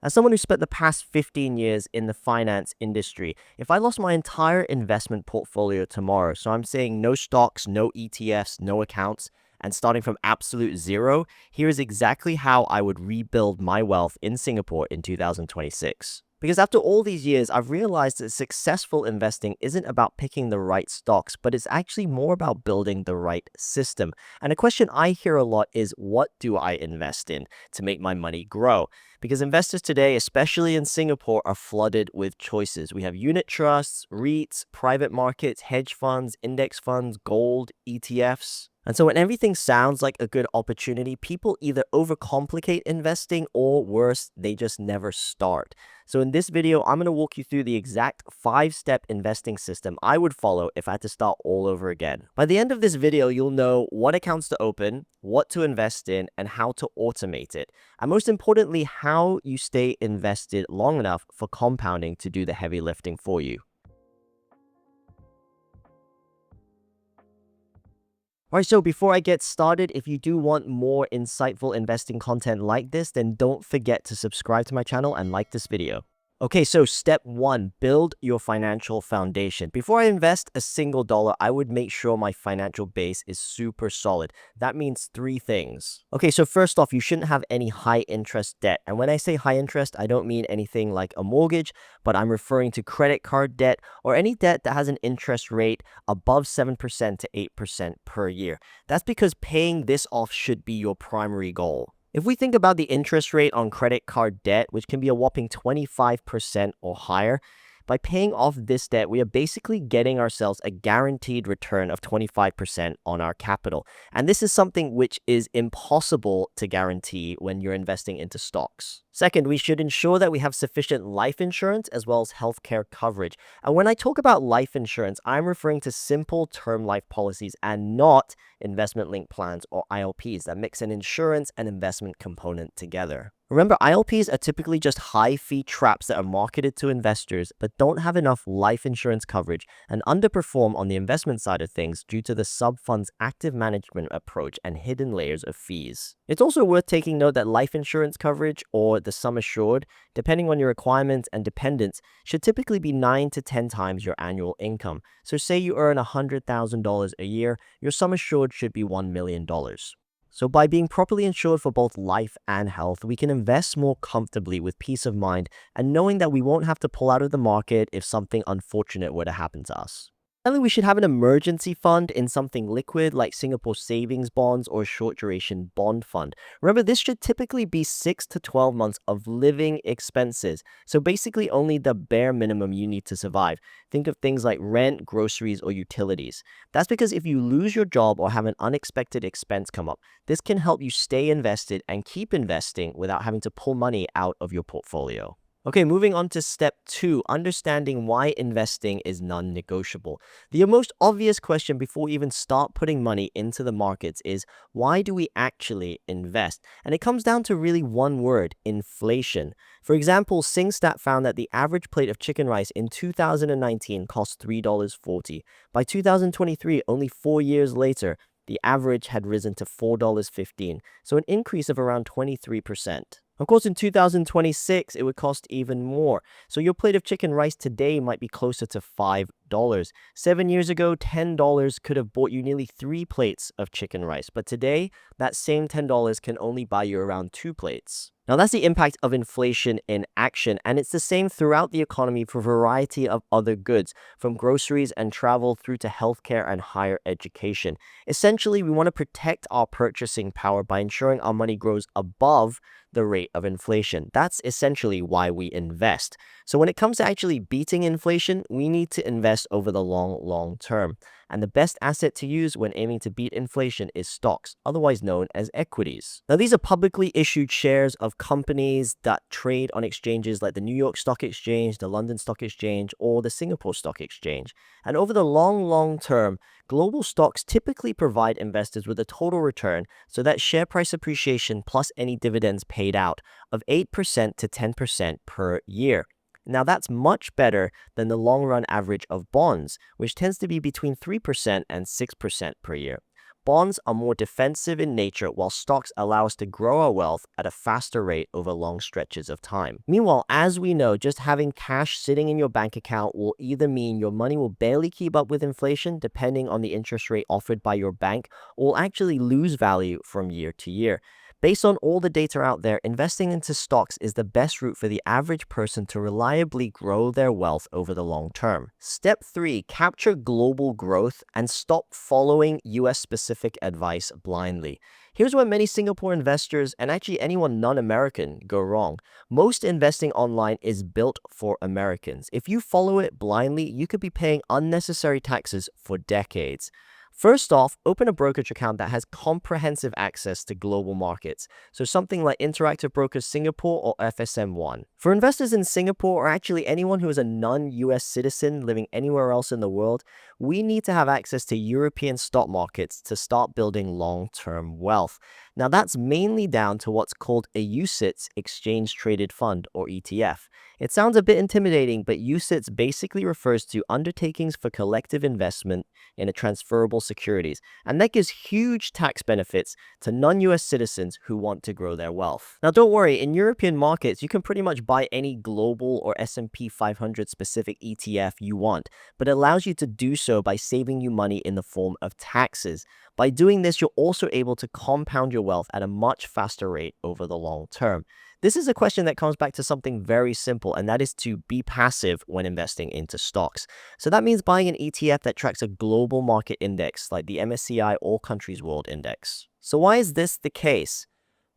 As someone who spent the past 15 years in the finance industry, if I lost my entire investment portfolio tomorrow, so I'm saying no stocks, no ETFs, no accounts, and starting from absolute zero, here is exactly how I would rebuild my wealth in Singapore in 2026. Because after all these years, I've realized that successful investing isn't about picking the right stocks, but it's actually more about building the right system. And a question I hear a lot is, what do I invest in to make my money grow? Because investors today, especially in Singapore, are flooded with choices. We have unit trusts, REITs, private markets, hedge funds, index funds, gold, ETFs. And so when everything sounds like a good opportunity, people either overcomplicate investing or worse, they just never start. So in this video, I'm going to walk you through the exact 5-step investing system I would follow if I had to start all over again. By the end of this video, you'll know what accounts to open, what to invest in, and how to automate it. And most importantly, how you stay invested long enough for compounding to do the heavy lifting for you. Alright, so before I get started, if you do want more insightful investing content like this, then don't forget to subscribe to my channel and like this video. Okay, so step 1, build your financial foundation. Before I invest a single dollar, I would make sure my financial base is super solid. That means 3 things. Okay, so first off, you shouldn't have any high interest debt. And when I say high interest, I don't mean anything like a mortgage, but I'm referring to credit card debt or any debt that has an interest rate above 7% to 8% per year. That's because paying this off should be your primary goal. If we think about the interest rate on credit card debt, which can be a whopping 25% or higher, by paying off this debt, we are basically getting ourselves a guaranteed return of 25% on our capital. And this is something which is impossible to guarantee when you're investing into stocks. Second, we should ensure that we have sufficient life insurance as well as healthcare coverage. And when I talk about life insurance, I'm referring to simple term life policies and not investment-linked plans or ILPs that mix an insurance and investment component together. Remember, ILPs are typically just high-fee traps that are marketed to investors but don't have enough life insurance coverage and underperform on the investment side of things due to the sub-fund's active management approach and hidden layers of fees. It's also worth taking note that life insurance coverage, or the sum assured, depending on your requirements and dependents, should typically be 9 to 10 times your annual income. So say you earn $100,000 a year, your sum assured should be $1 million. So by being properly insured for both life and health, we can invest more comfortably with peace of mind and knowing that we won't have to pull out of the market if something unfortunate were to happen to us. Finally, we should have an emergency fund in something liquid like Singapore savings bonds or a short duration bond fund. Remember, this should typically be 6 to 12 months of living expenses. So basically only the bare minimum you need to survive. Think of things like rent, groceries, or utilities. That's because if you lose your job or have an unexpected expense come up, this can help you stay invested and keep investing without having to pull money out of your portfolio. Okay, moving on to step 2, understanding why investing is non-negotiable. The most obvious question before we even start putting money into the markets is, why do we actually invest? And it comes down to really one word: inflation. For example, SingStat found that the average plate of chicken rice in 2019 cost $3.40. By 2023, only 4 years later, the average had risen to $4.15, so an increase of around 23%. Of course, in 2026, it would cost even more. So your plate of chicken rice today might be closer to $5. 7 years ago, $10 could have bought you nearly 3 plates of chicken rice. But today, that same $10 can only buy you around 2 plates. Now, that's the impact of inflation in action, and it's the same throughout the economy for a variety of other goods, from groceries and travel through to healthcare and higher education. Essentially, we want to protect our purchasing power by ensuring our money grows above the rate of inflation. That's essentially why we invest. So when it comes to actually beating inflation, we need to invest over the long term. And the best asset to use when aiming to beat inflation is stocks, otherwise known as equities. Now, these are publicly issued shares of companies that trade on exchanges like the New York Stock Exchange, the London Stock Exchange, or the Singapore Stock Exchange. And over the long term, global stocks typically provide investors with a total return, so that share price appreciation plus any dividends paid out, of 8% to 10% per year. Now, that's much better than the long-run average of bonds, which tends to be between 3% and 6% per year. Bonds are more defensive in nature, while stocks allow us to grow our wealth at a faster rate over long stretches of time. Meanwhile, as we know, just having cash sitting in your bank account will either mean your money will barely keep up with inflation, depending on the interest rate offered by your bank, or will actually lose value from year to year. Based on all the data out there, investing into stocks is the best route for the average person to reliably grow their wealth over the long term. Step 3, capture global growth and stop following US specific advice blindly. Here's where many Singapore investors, and actually anyone non-American, go wrong. Most investing online is built for Americans. If you follow it blindly, you could be paying unnecessary taxes for decades. First off, open a brokerage account that has comprehensive access to global markets, so something like Interactive Brokers Singapore or FSM1. For investors in Singapore, or actually anyone who is a non-US citizen living anywhere else in the world, we need to have access to European stock markets to start building long-term wealth. Now that's mainly down to what's called a UCITS Exchange Traded Fund, or ETF. It sounds a bit intimidating, but UCITS basically refers to undertakings for collective investment in a transferable securities, and that gives huge tax benefits to non-US citizens who want to grow their wealth. Now don't worry, in European markets, you can pretty much buy any global or S&P 500 specific ETF you want, but it allows you to do so by saving you money in the form of taxes. By doing this, you're also able to compound your wealth at a much faster rate over the long term. This is a question that comes back to something very simple, and that is to be passive when investing into stocks. So that means buying an ETF that tracks a global market index like the MSCI All Countries World Index. So why is this the case?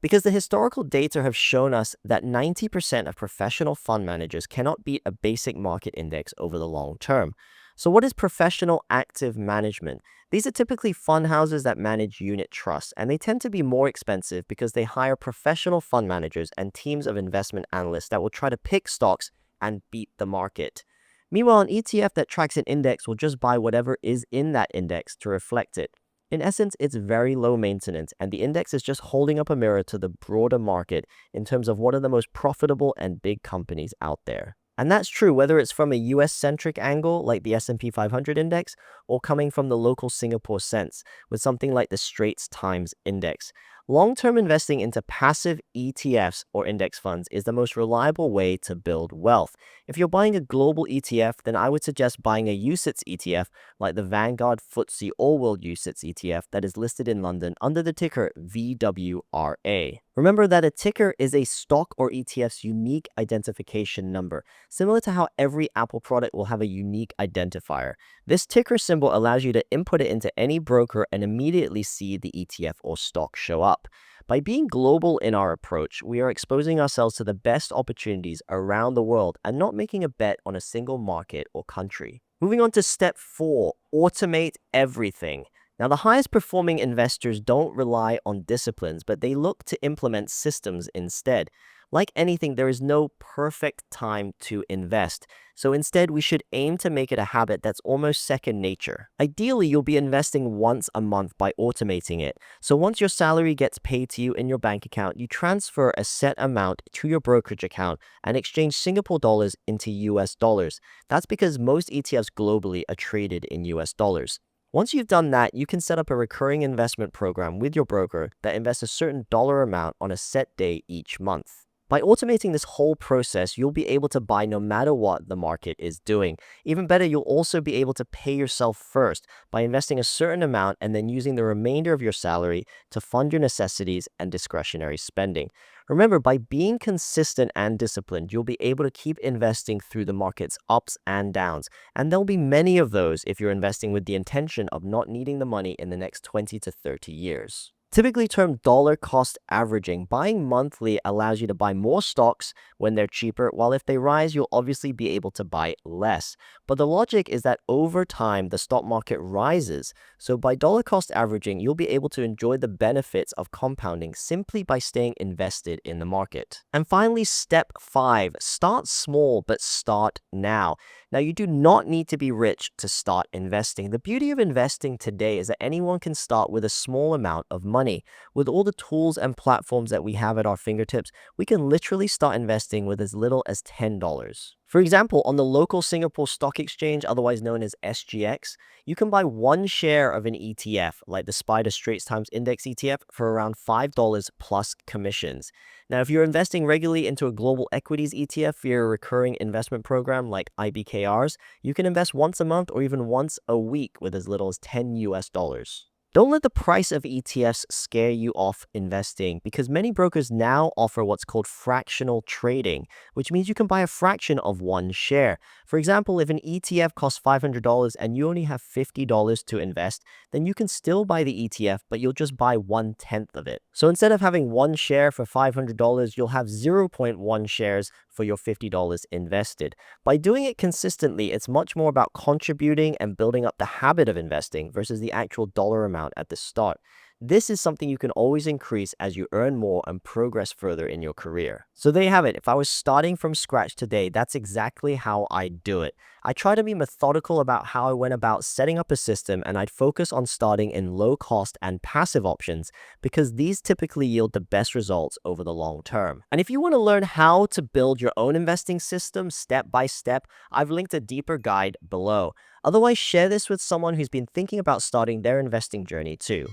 Because the historical data have shown us that 90% of professional fund managers cannot beat a basic market index over the long term. So what is professional active management? These are typically fund houses that manage unit trusts, and they tend to be more expensive because they hire professional fund managers and teams of investment analysts that will try to pick stocks and beat the market. Meanwhile, an ETF that tracks an index will just buy whatever is in that index to reflect it. In essence, it's very low maintenance, and the index is just holding up a mirror to the broader market in terms of what are the most profitable and big companies out there. And that's true whether it's from a US-centric angle like the S&P 500 index or coming from the local Singapore sense with something like the Straits Times index. Long-term investing into passive ETFs or index funds is the most reliable way to build wealth. If you're buying a global ETF, then I would suggest buying a UCITS ETF like the Vanguard FTSE All World UCITS ETF that is listed in London under the ticker VWRA. Remember that a ticker is a stock or ETF's unique identification number, similar to how every Apple product will have a unique identifier. This ticker symbol allows you to input it into any broker and immediately see the ETF or stock show up. By being global in our approach, we are exposing ourselves to the best opportunities around the world and not making a bet on a single market or country. Moving on to step 4, automate everything. Now, the highest performing investors don't rely on disciplines, but they look to implement systems instead. Like anything, there is no perfect time to invest. So instead, we should aim to make it a habit that's almost second nature. Ideally, you'll be investing once a month by automating it. So once your salary gets paid to you in your bank account, you transfer a set amount to your brokerage account and exchange Singapore dollars into US dollars. That's because most ETFs globally are traded in US dollars. Once you've done that, you can set up a recurring investment program with your broker that invests a certain dollar amount on a set day each month. By automating this whole process, you'll be able to buy no matter what the market is doing. Even better, you'll also be able to pay yourself first by investing a certain amount and then using the remainder of your salary to fund your necessities and discretionary spending. Remember, by being consistent and disciplined, you'll be able to keep investing through the market's ups and downs. And there'll be many of those if you're investing with the intention of not needing the money in the next 20 to 30 years. Typically termed dollar cost averaging, buying monthly allows you to buy more stocks when they're cheaper, while if they rise, you'll obviously be able to buy less. But the logic is that over time, the stock market rises. So by dollar cost averaging, you'll be able to enjoy the benefits of compounding simply by staying invested in the market. And finally, step 5, start small, but start now. Now, you do not need to be rich to start investing. The beauty of investing today is that anyone can start with a small amount of money. money. With all the tools and platforms that we have at our fingertips, we can literally start investing with as little as $10. For example, on the local Singapore Stock Exchange, otherwise known as SGX, you can buy one share of an ETF, like the SPDR Straits Times Index ETF, for around $5 plus commissions. Now, if you're investing regularly into a global equities ETF via a recurring investment program like IBKRs, you can invest once a month or even once a week with as little as $10. Don't let the price of ETFs scare you off investing, because many brokers now offer what's called fractional trading, which means you can buy a fraction of one share. For example, if an ETF costs $500 and you only have $50 to invest, then you can still buy the ETF, but you'll just buy 1/10 of it. So instead of having one share for $500, you'll have 0.1 shares for your $50 invested. By doing it consistently, it's much more about contributing and building up the habit of investing versus the actual dollar amount at the start. This is something you can always increase as you earn more and progress further in your career. So there you have it. If I was starting from scratch today, that's exactly how I'd do it. I try to be methodical about how I went about setting up a system, and I'd focus on starting in low cost and passive options because these typically yield the best results over the long term. And if you want to learn how to build your own investing system step by step, I've linked a deeper guide below. Otherwise, share this with someone who's been thinking about starting their investing journey too.